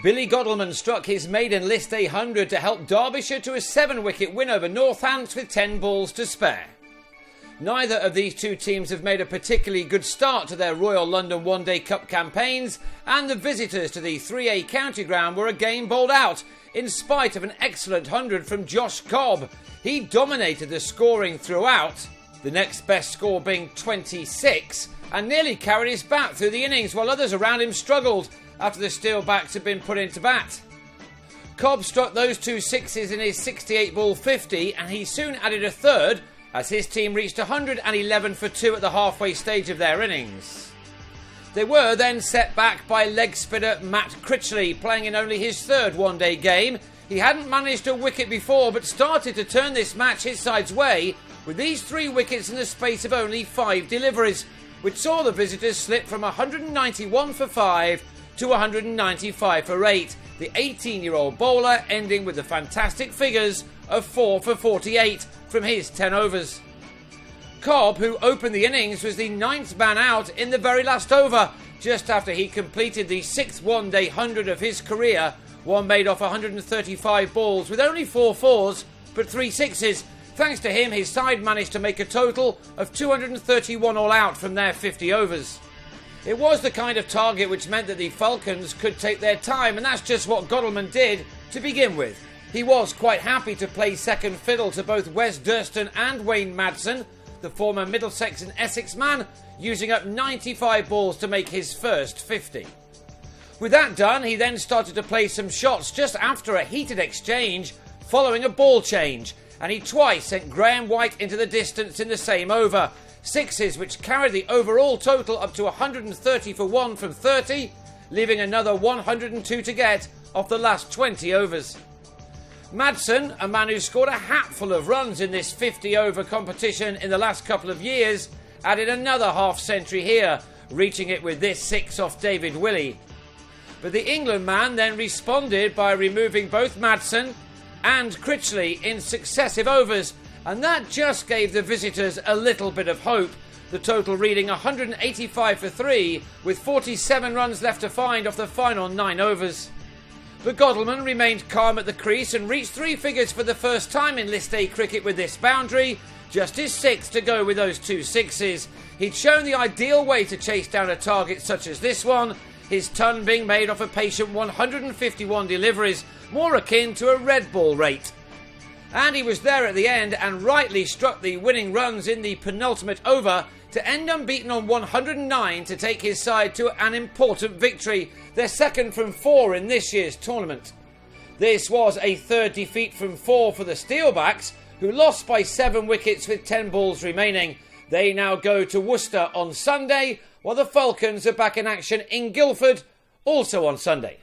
Billy Godalming struck his maiden List A 100 to help Derbyshire to a 7-wicket win over Northamptonshire with 10 balls to spare. Neither of these two teams have made a particularly good start to their Royal London One Day Cup campaigns, and the visitors to the 3A County Ground were again bowled out, in spite of an excellent 100 from Josh Cobb. He dominated the scoring throughout, the next best score being 26, and nearly carried his bat through the innings while others around him struggled after the Steelbacks had been put into bat. Cobb struck those two sixes in his 68-ball 50, and he soon added a third as his team reached 111 for 2 at the halfway stage of their innings. They were then set back by leg spinner Matt Critchley, playing in only his third one-day game. He hadn't managed a wicket before, but started to turn this match his side's way with these 3 wickets in the space of only 5 deliveries, which saw the visitors slip from 191 for 5 to 195 for 8, the 18-year-old bowler ending with the fantastic figures of 4 for 48 from his 10 overs. Cobb, who opened the innings, was the 9th man out in the very last over, just after he completed the 6th one-day 100 of his career, one made off 135 balls with only 4 fours but 3 sixes. Thanks to him, his side managed to make a total of 231 all out from their 50 overs. It was the kind of target which meant that the Falcons could take their time, and that's just what Godalming did to begin with. He was quite happy to play second fiddle to both Wes Durston and Wayne Madsen, the former Middlesex and Essex man, using up 95 balls to make his first 50. With that done, he then started to play some shots just after a heated exchange following a ball change, and he twice sent Graham White into the distance in the same over. Sixes which carried the overall total up to 130 for 1 from 30, leaving another 102 to get off the last 20 overs. Madsen, a man who scored a hatful of runs in this 50-over competition in the last couple of years, added another half-century here, reaching it with this 6 off David Willey. But the England man then responded by removing both Madsen and Critchley in successive overs, and that just gave the visitors a little bit of hope, the total reading 185 for 3, with 47 runs left to find off the final 9 overs. But Godalming remained calm at the crease and reached 3 figures for the first time in List A cricket with this boundary, just his 6th to go with those 2 sixes. He'd shown the ideal way to chase down a target such as this one, his ton being made off a patient 151 deliveries, more akin to a red ball rate. And he was there at the end and rightly struck the winning runs in the penultimate over to end unbeaten on 109 to take his side to an important victory, their second from 4 in this year's tournament. This was a third defeat from 4 for the Steelbacks, who lost by 7 wickets with 10 balls remaining. They now go to Worcester on Sunday, while the Falcons are back in action in Guildford, also on Sunday.